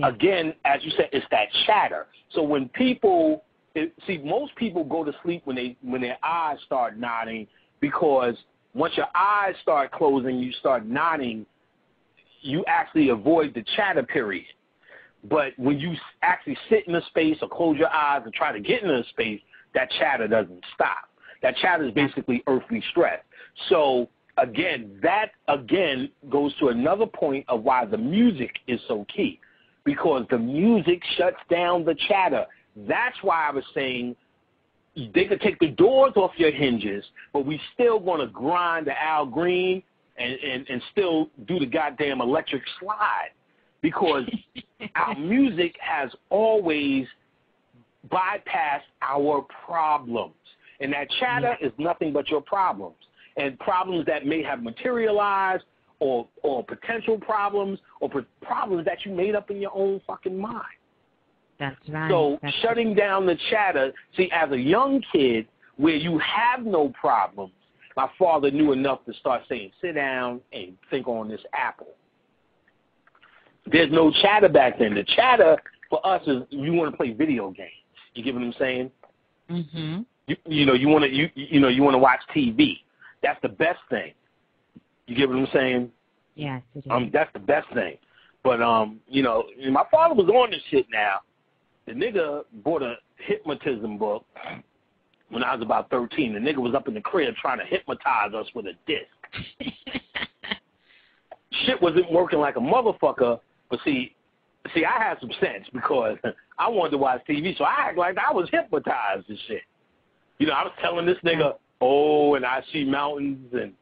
again, as you said, it's that chatter. So when people most people go to sleep when their eyes start nodding, because once your eyes start closing, you start nodding, you actually avoid the chatter period. But when you actually sit in a space or close your eyes and try to get into a space, that chatter doesn't stop. That chatter is basically earthly stress. So again, that again goes to another point of why the music is so key, because the music shuts down the chatter. That's why I was saying they could take the doors off your hinges, but we still going to grind the Al Green and still do the goddamn electric slide, because our music has always bypassed our problems. And that chatter is nothing but your problems, and problems that may have materialized, or potential problems, or problems that you made up in your own fucking mind. That's right. So shutting down the chatter, see, as a young kid where you have no problems, my father knew enough to start saying, sit down and think on this apple. There's no chatter back then. The chatter for us is you want to play video games. You get what I'm saying? Mm-hmm. You want to watch TV. That's the best thing. You get what I'm saying? Yes, it is. That's the best thing. But my father was on this shit now. The nigga bought a hypnotism book when I was about 13. The nigga was up in the crib trying to hypnotize us with a disc. Shit wasn't working like a motherfucker, but see, I had some sense because I wanted to watch TV, so I act like I was hypnotized and shit. I was telling this nigga, and I see mountains and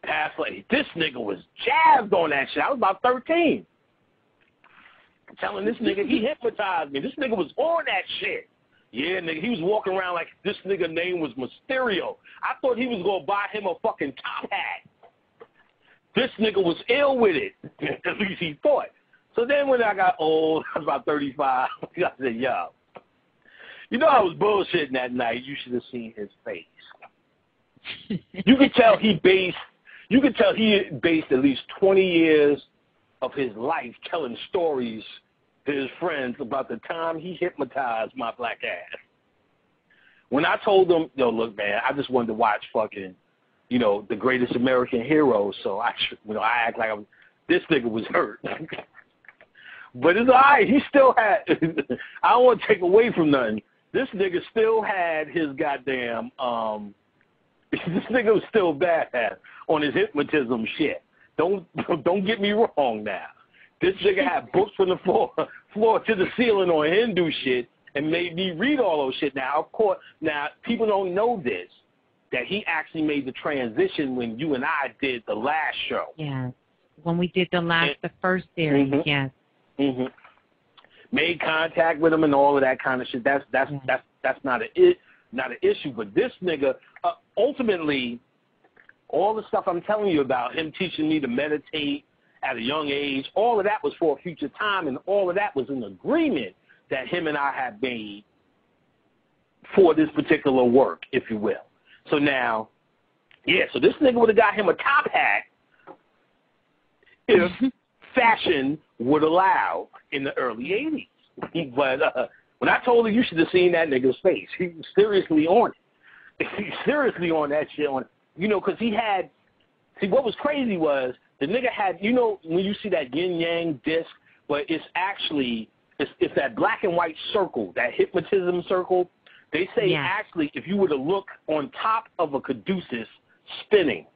past, like, this nigga was jazzed on that shit. I was about 13. Telling this nigga he hypnotized me. This nigga was on that shit. Yeah, nigga, he was walking around like this nigga name was Mysterio. I thought he was going to buy him a fucking top hat. This nigga was ill with it. At least he thought. So then when I got old, I was about 35, I said, yo, I was bullshitting that night. You should have seen his face. You could tell he based at least 20 years of his life telling stories to his friends about the time he hypnotized my black ass. When I told them, yo, look, man, I just wanted to watch fucking, the Greatest American Hero, so I act like this nigga was hurt. But it's all right. He still had, I don't want to take away from nothing. This nigga still had his goddamn, this nigga was still badass on his hypnotism shit. Don't get me wrong now. This nigga had books from the floor to the ceiling on Hindu shit and made me read all those shit. Now, of course, people don't know this, that he actually made the transition when you and I did the last show. Yes, when we did the first series, yes. Mm-hmm. Made contact with him and all of that kind of shit. That's not an issue. But this nigga, ultimately, all the stuff I'm telling you about, him teaching me to meditate at a young age, all of that was for a future time, and all of that was an agreement that him and I had made for this particular work, if you will. So now, so this nigga would have got him a top hat if fashion would allow in the early 80s. But when I told him you should have seen that nigga's face, he was seriously on it. He seriously on that shit on it. Because he had, what was crazy was the nigga had, when you see that yin yang disc, but it's actually, it's that black and white circle, that hypnotism circle. They say actually if you were to look on top of a caduceus spinning,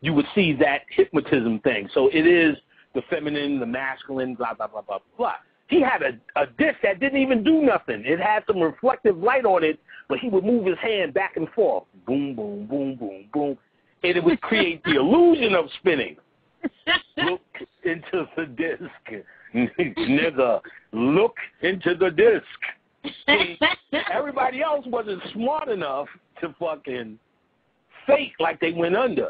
you would see that hypnotism thing. So it is the feminine, the masculine, blah, blah, blah, blah, blah. He had a disc that didn't even do nothing. It had some reflective light on it, but he would move his hand back and forth. Boom, boom, boom, boom, boom. And it would create the illusion of spinning. Look into the disc. Nigga, look into the disc. See, everybody else wasn't smart enough to fucking fake like they went under.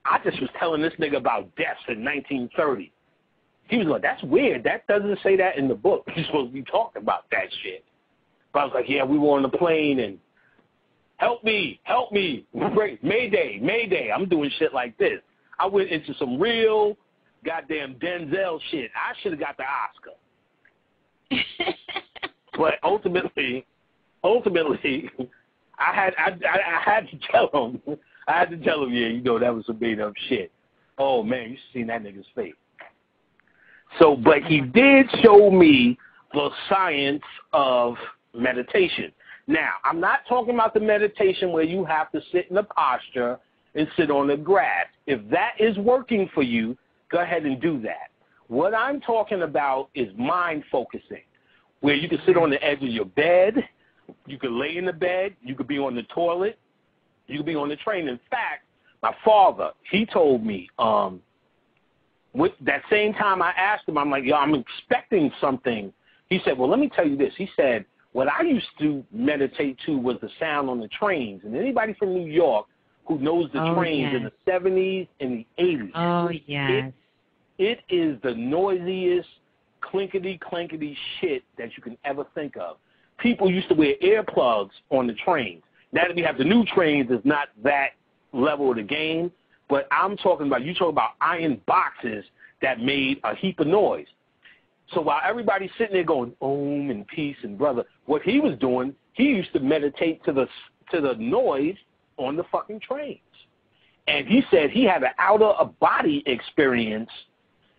I just was telling this nigga about deaths in 1930. He was like, that's weird. That doesn't say that in the book. You're supposed to be talking about that shit. But I was like, yeah, we were on the plane and help me. Mayday. I'm doing shit like this. I went into some real goddamn Denzel shit. I should have got the Oscar. But ultimately, I had to tell him. I had to tell him, yeah, you know, that was some made up shit. Oh man, you seen that nigga's face. So, but he did show me the science of meditation. Now, I'm not talking about the meditation where you have to sit in a posture and sit on the grass. If that is working for you, go ahead and do that. What I'm talking about is mind focusing, where you can sit on the edge of your bed, you can lay in the bed, you could be on the toilet, you could be on the train. In fact, my father, he told me, with that same time I asked him, I'm like, yo, I'm expecting something. He said, well, let me tell you this. He said, what I used to meditate to was the sound on the trains. And anybody from New York who knows the trains in the 70s and the 80s. Oh, yes. It is the noisiest, clinkety shit that you can ever think of. People used to wear earplugs on the trains. Now that we have the new trains, it's not that level of the game. But I'm talking about, you talk about iron boxes that made a heap of noise. So while everybody's sitting there going, Om and peace and brother, what he was doing, he used to meditate to the noise on the fucking trains. And he said he had an out-of-body experience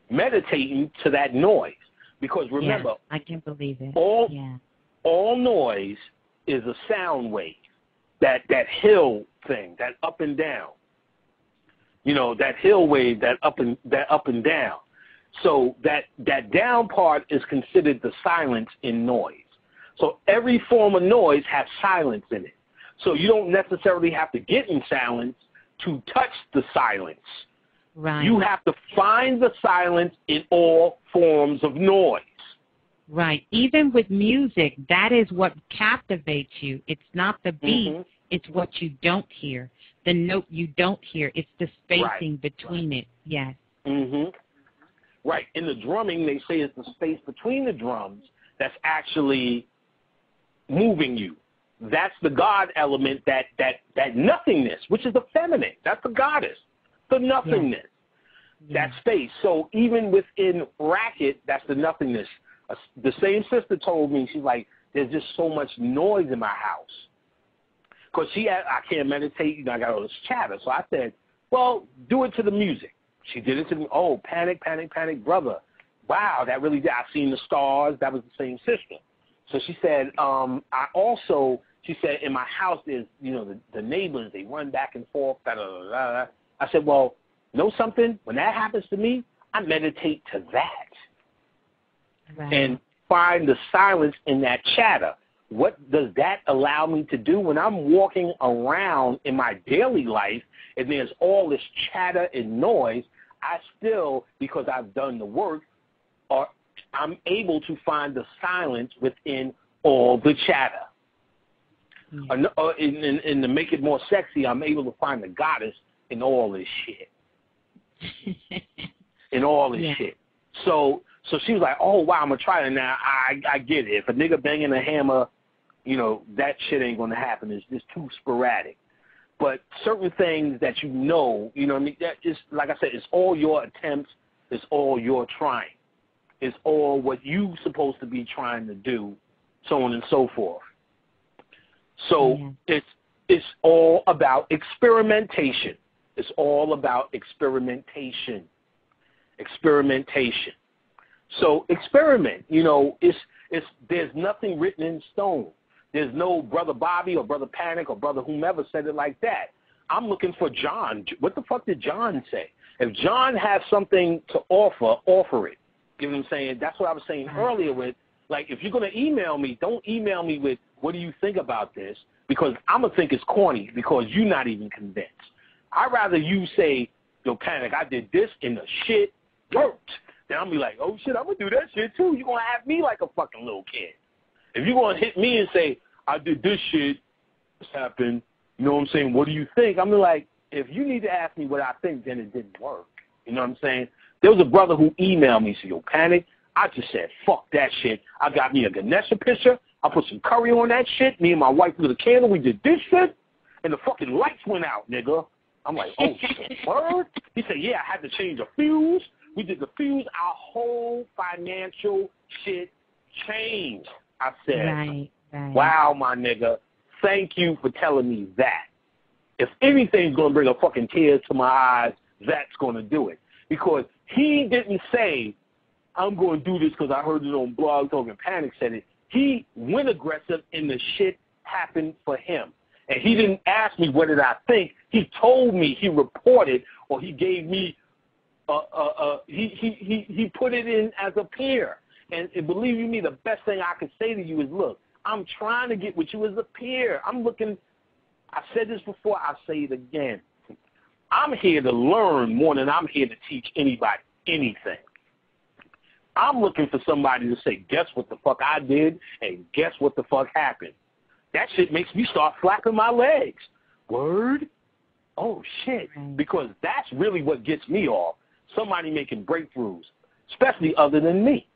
meditating to that noise. Because remember, I can believe it. All noise is a sound wave. That hill thing, that up and down. You know, that hill wave, that up and down. So that down part is considered the silence in noise. So every form of noise has silence in it. So you don't necessarily have to get in silence to touch the silence. Right. You have to find the silence in all forms of noise. Right. Even with music, that is what captivates you. It's not the beat. It's what you don't hear. The note you don't hear. It's the spacing between it. Yes. Right. In the drumming, they say it's the space between the drums that's actually moving you. That's the God element, that nothingness, which is the feminine. That's the goddess, the nothingness, that space. So even within racket, that's the nothingness. The same sister told me, she's like, there's just so much noise in my house. Because I can't meditate, you know, I got all this chatter. So I said, well, do it to the music. She did it to me. Oh, Panic, Panic, Panic, brother. Wow, that really did. I seen the stars. That was the same sister. So she said, she said, in my house, there's, you know, the neighbors, they run back and forth, da, da, da, da. I said, well, know something? When that happens to me, I meditate to that. Right. And find the silence in that chatter. What does that allow me to do when I'm walking around in my daily life and there's all this chatter and noise? I still, because I've done the work, I'm able to find the silence within all the chatter. And to make it more sexy, I'm able to find the goddess in all this shit. In all this shit. So she was like, oh, wow, I'm going to try it. Now, I get it. If a nigga banging a hammer, you know, that shit ain't going to happen. It's just too sporadic. But certain things that you know what I mean, that is, like I said, it's all your attempts. It's all your trying. It's all what you supposed to be trying to do, so on and so forth. So it's all about experimentation. It's all about experimentation. Experimentation. So experiment. You know, there's nothing written in stone. There's no Brother Bobby or Brother Panic or Brother whomever said it like that. I'm looking for John. What the fuck did John say? If John has something to offer it. You know what I'm saying? That's what I was saying earlier with, like, if you're going to email me, don't email me with, what do you think about this? Because I'm going to think it's corny because you're not even convinced. I'd rather you say, yo, Panic, I did this and the shit worked. Then I'm be like, oh, shit, I'm going to do that shit, too. You're going to have me like a fucking little kid. If you're going to hit me and say, I did this shit, this happened, you know what I'm saying, what do you think? I'm like, if you need to ask me what I think, then it didn't work. You know what I'm saying? There was a brother who emailed me, said, yo, Panic, I just said, fuck that shit. I got me a Ganesha picture. I put some curry on that shit. Me and my wife lit a candle. We did this shit, and the fucking lights went out, nigga. I'm like, oh, shit, word? He said, yeah, I had to change a fuse. We did the fuse. Our whole financial shit changed. I said, wow, my nigga, thank you for telling me that. If anything's going to bring a fucking tear to my eyes, that's going to do it. Because he didn't say, I'm going to do this because I heard it on Blog Talk and Panic said it. He went aggressive and the shit happened for him. And he didn't ask me what did I think. He told me, he reported, or he gave me, he put it in as a peer. And believe you me, the best thing I can say to you is, look, I'm trying to get with you as a peer. I'm looking, I said this before, I'll say it again. I'm here to learn more than I'm here to teach anybody anything. I'm looking for somebody to say, guess what the fuck I did, and guess what the fuck happened. That shit makes me start flapping my legs. Word? Oh, shit. Because that's really what gets me off. Somebody making breakthroughs, especially other than me.